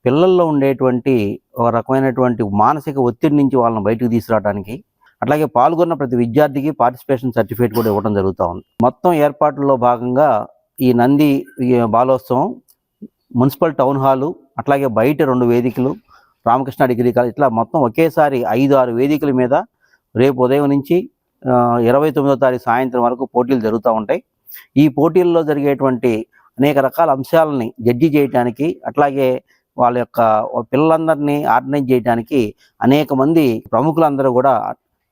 పిల్లల్లో ఉండేటువంటి ఒక రకమైనటువంటి మానసిక ఒత్తిడి నుంచి వాళ్ళని బయటకు తీసుకురావడానికి, అట్లాగే పాల్గొన్న ప్రతి విద్యార్థికి పార్టిసిపేషన్ సర్టిఫికేట్ కూడా ఇవ్వడం జరుగుతూ ఉంది. మొత్తం ఏర్పాట్లలో భాగంగా ఈ నంది బాలోత్సవం మున్సిపల్ టౌన్ హాలు, అట్లాగే బయట 2 వేదికలు, రామకృష్ణ డిగ్రీ కాలేజ్, ఇట్లా మొత్తం ఒకేసారి 5-6 వేదికల మీద రేపు ఉదయం నుంచి 29వ తారీఖు సాయంత్రం వరకు పోటీలు జరుగుతూ ఉంటాయి. ఈ పోటీల్లో జరిగేటువంటి అనేక రకాల అంశాలని జడ్జి చేయడానికి, అట్లాగే వాళ్ళ యొక్క పిల్లలందరినీ ఆర్గనైజ్ చేయడానికి అనేక మంది ప్రముఖులందరూ కూడా,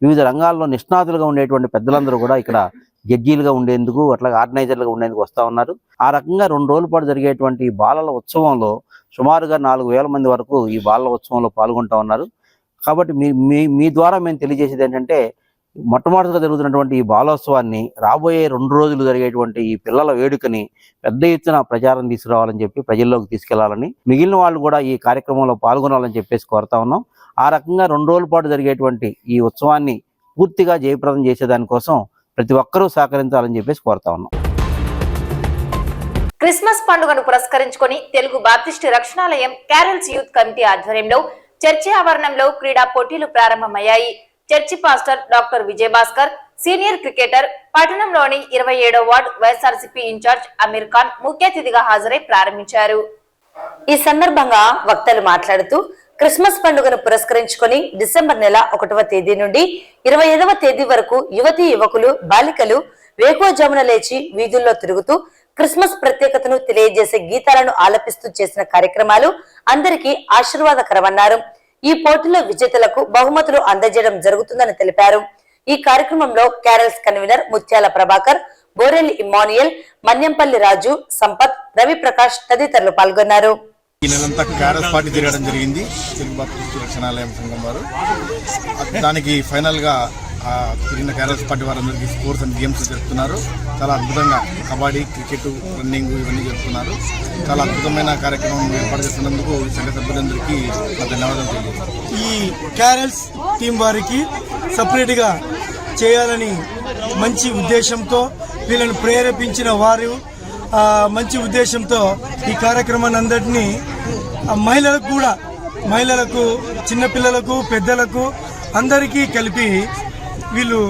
వివిధ రంగాల్లో నిష్ణాతులుగా ఉండేటువంటి పెద్దలందరూ కూడా ఇక్కడ జడ్జీలుగా ఉండేందుకు, అట్లాగే ఆర్గనైజర్లుగా ఉండేందుకు వస్తూ ఉన్నారు. ఆ రకంగా 2 రోజుల పాటు జరిగేటువంటి ఈ బాలల ఉత్సవంలో సుమారుగా 4000 మంది వరకు ఈ బాలల ఉత్సవంలో పాల్గొంటూ ఉన్నారు. కాబట్టి మీ ద్వారా మేము తెలియజేసేది ఏంటంటే, మొట్టమొదటిగా జరుగుతున్నటువంటి ఈ బాలోత్సవాన్ని రాబోయే 2 రోజులు జరిగేటువంటి ఈ పిల్లల వేడుకని పెద్ద ఎత్తున ప్రచారం తీసుకురావాలని చెప్పి, ప్రజల్లోకి తీసుకెళ్లాలని, మిగిలిన వాళ్ళు కూడా ఈ కార్యక్రమంలో పాల్గొనాలని చెప్పేసి కోరుతా ఉన్నాం. ఆ రకంగా 2 రోజుల పాటు జరిగేటువంటి ఈ ఉత్సవాన్ని పూర్తిగా జయప్రదం చేసేదానికోసం ప్రతి ఒక్కరూ సహకరించాలని చెప్పేసి కోరుతా ఉన్నాం. క్రిస్మస్ పండుగను పురస్కరించుకొని Telugu Baptist Rakshanalayam carols youth committee ఆధ్వర్యంలో చర్చి ఆవరణంలో క్రీడా పోటీలు ప్రారంభమయ్యాయి. Church pastor doctor Vijayabhaskar, senior cricketer, పట్టణంలోని 27వ వార్డు వైఎస్ఆర్సీపీ ఇన్ఛార్జ్ అమీర్ ఖాన్ ముఖ్య అతిథిగా హాజరై ప్రారంభించారు. ఈ సందర్భంగా వక్తలు మాట్లాడుతూ క్రిస్మస్ పండుగను పురస్కరించుకొని డిసెంబర్ నెల 1వ తేదీ నుండి 25వ తేదీ వరకు యువతీ యువకులు, బాలికలు వేకువజామున లేచి వీధుల్లో తిరుగుతూ క్రిస్మస్ ప్రత్యేకతను తెలియజేసే గీతాలను ఆలపిస్తూ చేసిన కార్యక్రమాలు అందరికీ ఆశీర్వాదకరమన్నారు. ఈ పోటీలో విజేతలకు బహుమతులు అందజేయడం జరుగుతుందని తెలిపారు. ఈ కార్యక్రమంలో క్యారల్స్ కన్వీనర్ ముత్యాల ప్రభాకర్, బోరెల్లి ఇమ్మాన్యుయల్, మన్యంపల్లి రాజు, సంపత్, రవి ప్రకాష్ తదితరులు పాల్గొన్నారు. ఈ నెలంతా క్యారల్స్ పార్టీ తిరగడం జరిగింది తెలుగు బాప్టిస్ట్ రక్షణాలయం సంఘం వారు. దానికి ఫైనల్గా తిరిగిన క్యారల్స్ పార్టీ వారందరికీ స్పోర్ట్స్ అండ్ గేమ్స్ జరుపుతున్నారు. చాలా అద్భుతంగా కబడ్డీ, క్రికెట్, రన్నింగ్ ఇవన్నీ జరుపుతున్నారు. చాలా అద్భుతమైన కార్యక్రమం ఏర్పాటు చేస్తున్నందుకు సంఘ సభ్యులందరికీ ధన్యవాదాలు తెలియజేస్తాను. ఈ క్యారల్స్ టీం వారికి సపరేట్గా చేయాలని మంచి ఉద్దేశంతో, వీళ్ళని ప్రేరేపించిన వారు మంచి ఉద్దేశంతో ఈ కార్యక్రమాన్ని అందరినీ మహిళలకు, చిన్నపిల్లలకు, పెద్దలకు అందరికీ కలిపి వీళ్ళు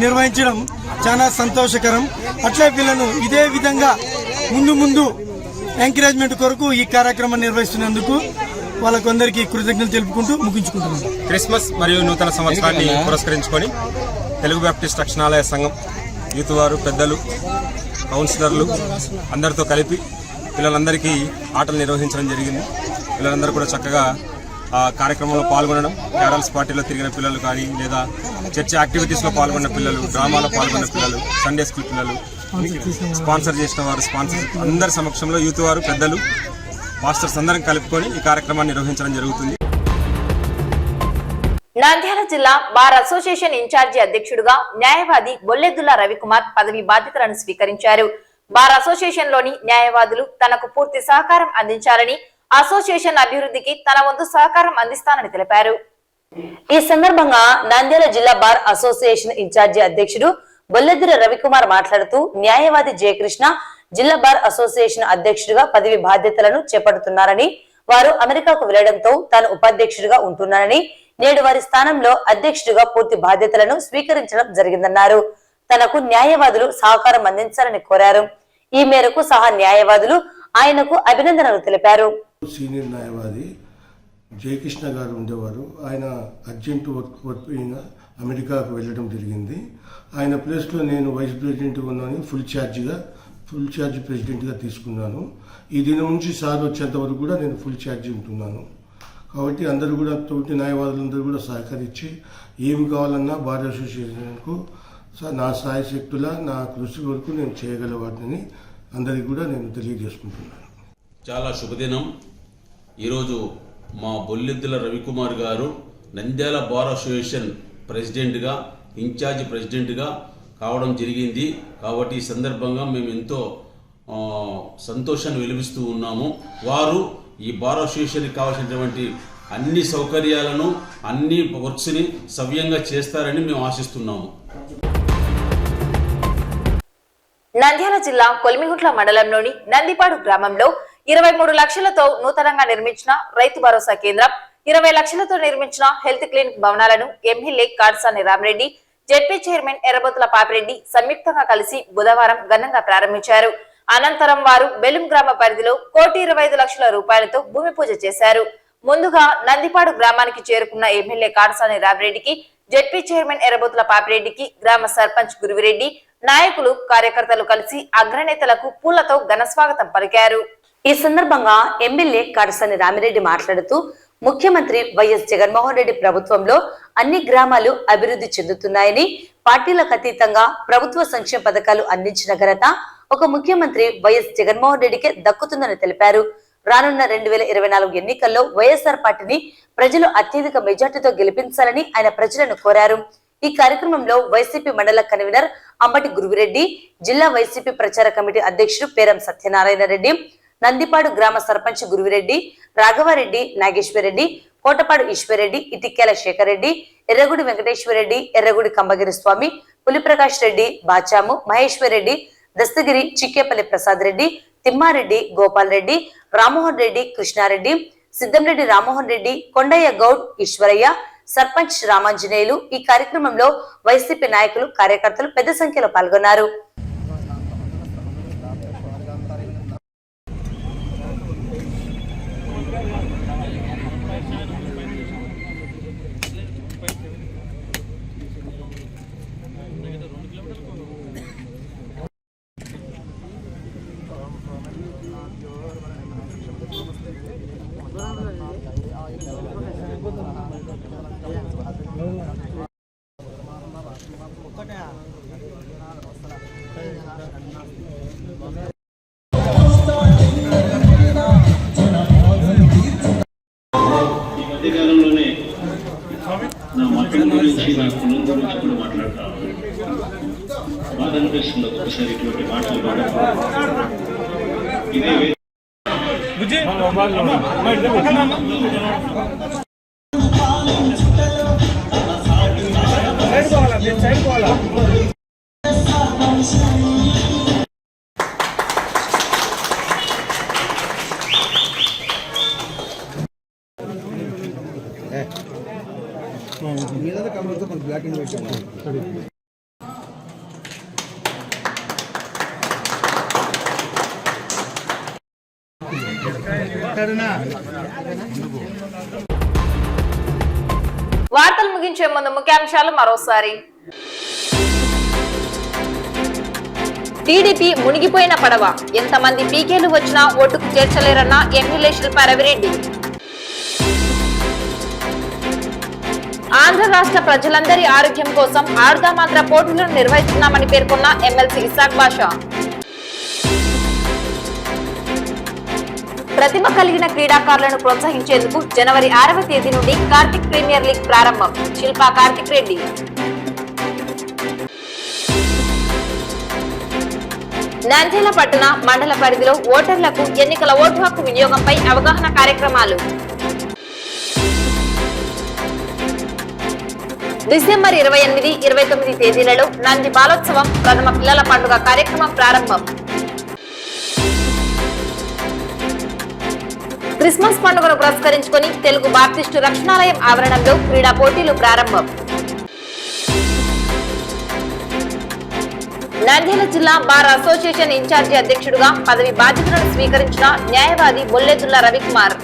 నిర్వహించడం చాలా సంతోషకరం. అట్లే వీళ్ళను ఇదే విధంగా ముందు ఎంకరేజ్మెంట్ కొరకు ఈ కార్యక్రమాన్ని నిర్వహిస్తున్నందుకు వాళ్ళకందరికీ కృతజ్ఞతలు తెలుపుకుంటూ ముగించుకుంటున్నాం. క్రిస్మస్ మరియు నూతన సంవత్సరాన్ని పురస్కరించుకొని తెలుగు బాప్టిస్ట్ రక్షణాలయ సంఘం యూత్ వారు, పెద్దలు, కౌన్సిలర్లు అందరితో కలిపి పిల్లలందరికీ ఆటలు నిర్వహించడం జరిగింది. పిల్లలందరూ కూడా చక్కగా ఆ కార్యక్రమంలో పాల్గొనడం, క్యారల్స్ పార్టీలో తిరిగిన పిల్లలు కానీ, లేదా చర్చ్ యాక్టివిటీస్లో పాల్గొన్న పిల్లలు, డ్రామాలో పాల్గొన్న పిల్లలు, సండే స్కూల్ పిల్లలు, స్పాన్సర్ చేసిన వారు, స్పాన్సర్ అందరి సమక్షంలో యూత్ వారు, పెద్దలు, మాస్టర్స్ అందరం కలుపుకొని ఈ కార్యక్రమాన్ని నిర్వహించడం జరుగుతుంది. నంద్యాల జిల్లా బార్ అసోసియేషన్ ఇన్ఛార్జి అధ్యక్షుడుగా న్యాయవాది బొల్లెద్దుల రవికుమార్ పదవి బాధ్యతలను స్వీకరించారు. బార్ అసోసియేషన్ లోని న్యాయవాదులు తనకు పూర్తి సహకారం అందించాలని, అసోసియేషన్ అభివృద్ధికి తన వంతు సహకారం అందిస్తానని తెలిపారు. ఈ సందర్భంగా నంద్యాల జిల్లా బార్ అసోసియేషన్ ఇన్ఛార్జి అధ్యక్షుడు బొల్లెద్దుల రవికుమార్ మాట్లాడుతూ న్యాయవాది జయకృష్ణ జిల్లా బార్ అసోసియేషన్ అధ్యక్షుడిగా పదవి బాధ్యతలను చేపడుతున్నారని, వారు అమెరికాకు వెళ్లడంతో తాను ఉపాధ్యక్షుడిగా ఉంటున్నానని, నేడు వారి స్థానంలో అధ్యక్షుడిగా పూర్తి బాధ్యతలను స్వీకరించడం జరిగిందన్నారు. తనకు న్యాయవాదులు సహకారం అందించాలని కోరారు. ఈ మేరకు సహా న్యాయవాదులు ఆయనకు అభినందనలు తెలిపారు. సీనియర్ న్యాయవాది జయకృష్ణ గారు ఉండేవారు. ఆయన అర్జెంటు వర్క్ అమెరికాకు వెళ్ళడం జరిగింది. ఆయన ప్లేస్లో నేను వైస్ ప్రెసిడెంట్ ఉన్నాను. ఫుల్ ఛార్జ్ ప్రెసిడెంట్గా తీసుకున్నాను. ఈ దినం నుంచి సార్ వచ్చేంత వరకు కూడా నేను ఫుల్ ఛార్జ్ ఉంటున్నాను. కాబట్టి అందరూ కూడా, తోటి న్యాయవాదులందరూ కూడా సహకరించి ఏమి కావాలన్నా బార్ అసోసియేషన్కు నా స్థాయి శక్తుల, నా కృషి వరకు నేను చేయగలవాడిని అందరికీ కూడా నేను తెలియజేసుకుంటున్నాను. చాలా శుభదినం. ఈరోజు మా బొల్లెద్దుల రవికుమార్ గారు నంద్యాల బార్ అసోసియేషన్ ప్రెసిడెంట్గా, ఇన్ఛార్జ్ ప్రెసిడెంట్గా కావడం జరిగింది. కాబట్టి ఈ సందర్భంగా మేము ఎంతో సంతోషాన్ని వెలిగిస్తూ ఉన్నాము. వారు ఈ బార్ అసోసియేషన్కి కావాల్సినటువంటి అన్ని సౌకర్యాలను, అన్ని వర్క్స్ని సవ్యంగా చేస్తారని మేము ఆశిస్తున్నాము. నంద్యాల జిల్లా కొలిమిగుట్ల మండలంలోని నందిపాడు గ్రామంలో 23 లక్షలతో నూతనంగా నిర్మించిన రైతు భరోసా కేంద్రం, 20 లక్షలతో నిర్మించిన హెల్త్ క్లినిక్ భవనాలను MLA Kadasani Ramireddy, ZP chairman Errabothula Papireddy సంయుక్తంగా కలిసి బుధవారం ఘనంగా ప్రారంభించారు. అనంతరం వారు బెలుం గ్రామ పరిధిలో 1,25,00,000 రూపాయలతో భూమి పూజ చేశారు. ముందుగా నందిపాడు గ్రామానికి చేరుకున్న ఎమ్మెల్యే కాడసాని రామిరెడ్డికి, జెడ్పీ చైర్మన్ ఎర్రబోతుల పాపిరెడ్డికి గ్రామ సర్పంచ్ గురువిరెడ్డి, నాయకులు, కార్యకర్తలు కలిసి అగ్రనేతలకు పూలతో ఘన స్వాగతం పలికారు. ఈ సందర్భంగా ఎమ్మెల్యే కాడసాని రామిరెడ్డి మాట్లాడుతూ ముఖ్యమంత్రి వైఎస్ జగన్మోహన్ రెడ్డి ప్రభుత్వంలో అన్ని గ్రామాలు అభివృద్ధి చెందుతున్నాయని, పార్టీలకు అతీతంగా ప్రభుత్వ సంక్షేమ పథకాలు అందించిన ఘనత ఒక ముఖ్యమంత్రి వైఎస్ జగన్మోహన్ రెడ్డికే దక్కుతుందని తెలిపారు. రానున్న 2024 ఎన్నికల్లో వైఎస్ఆర్ పార్టీని ప్రజలు అత్యధిక మెజార్టీతో గెలిపించాలని ఆయన ప్రజలను కోరారు. ఈ కార్యక్రమంలో వైసీపీ మండల కన్వీనర్ అంబటి గురువిరెడ్డి, జిల్లా వైసీపీ ప్రచార కమిటీ అధ్యక్షుడు పేరం సత్యనారాయణ రెడ్డి, నందిపాడు గ్రామ సర్పంచ్ గురువిరెడ్డి, రాఘవారెడ్డి, నాగేశ్వరరెడ్డి, కోటపాడు ఈశ్వరరెడ్డి, ఇటిక్యాల శేఖర్ రెడ్డి, ఎర్రగుడి వెంకటేశ్వరరెడ్డి, ఎర్రగుడి కంబగిరి స్వామి, పులిప్రకాష్ రెడ్డి, బాచాము, మహేశ్వర్ రెడ్డి, దస్తగిరి, చిక్కేపల్లి ప్రసాద్ రెడ్డి, తిమ్మారెడ్డి, గోపాల్ రెడ్డి, రామ్మోహన్ రెడ్డి, కృష్ణారెడ్డి, సిద్ధంరెడ్డి రామ్మోహన్ రెడ్డి, కొండయ్య గౌడ్, ఈశ్వరయ్య, సర్పంచ్ రామాంజనేయులు ఈ కార్యక్రమంలో వైసీపీ నాయకులు, కార్యకర్తలు పెద్ద సంఖ్యలో పాల్గొన్నారు. మధ్యకాలంలోనే నా మఠం గురించి నా కులం గురించి కూడా మాట్లాడతాను. బాధ అనిపిస్తుంది ఒక్కొక్కసారి ఇటువంటి మాటలు ఇదే బ్లాక్ అండ్ వైట్ వార్తలు ముగించే ముందు ముఖ్యాంశాలు మరోసారి. టీడీపీ మునిగిపోయిన పడవ, ఎంతమంది పీకేలు వచ్చినా ఓటుకు చేర్చలేరన్న ఎమ్మెల్యే శిల్పా రవిరెడ్డి. ఆంధ్ర రాష్ట్ర ప్రజలందరి ఆరోగ్యం కోసం ఆర్దామాత్ర పోటీలను నిర్వహిస్తున్నామని పేర్కొన్న ఎమ్మెల్సీ ఇసాక్ బాషా. ప్రతిభ కలిగిన క్రీడాకారులను ప్రోత్సహించేందుకు జనవరి 6వ తేదీ నుండి కార్తిక్ ప్రీమియర్ లీగ్ ప్రారంభం, శిల్పా కార్తిక్ రెడ్డి. నంద్యాల పట్టణ మండల పరిధిలో ఓటర్లకు ఎన్నికల ఓటు హక్కు వినియోగంపై అవగాహన కార్యక్రమాలు. డిసెంబర్ 28, 29 తేదీలలో నంది బాలోత్సవం ప్రథమ పిల్లల పండుగ కార్యక్రమం ప్రారంభం. క్రిస్మస్ పండుగను పురస్కరించుకొని తెలుగు బాప్టిస్టు రక్షణాలయం ఆవరణంలో క్రీడా పోటీలు ప్రారంభం. నంద్యాల జిల్లా బార్ అసోసియేషన్ ఇన్ఛార్జి అధ్యక్షుడుగా పదవి బాధ్యతలను స్వీకరించిన న్యాయవాది బొల్లెదుల్ల రవికుమార్.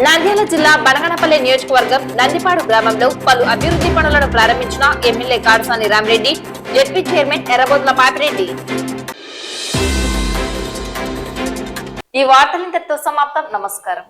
నంద్యాల జిల్లా బనగనపల్లి నియోజకవర్గం నందిపాడు గ్రామంలో పలు అభివృద్ధి పనులను ప్రారంభించిన MLA Kadasani Ramireddy, ZP chairman Errabothula Papireddy. ఈ వార్తలు ఇంతటితో సమాప్తం. నమస్కారం.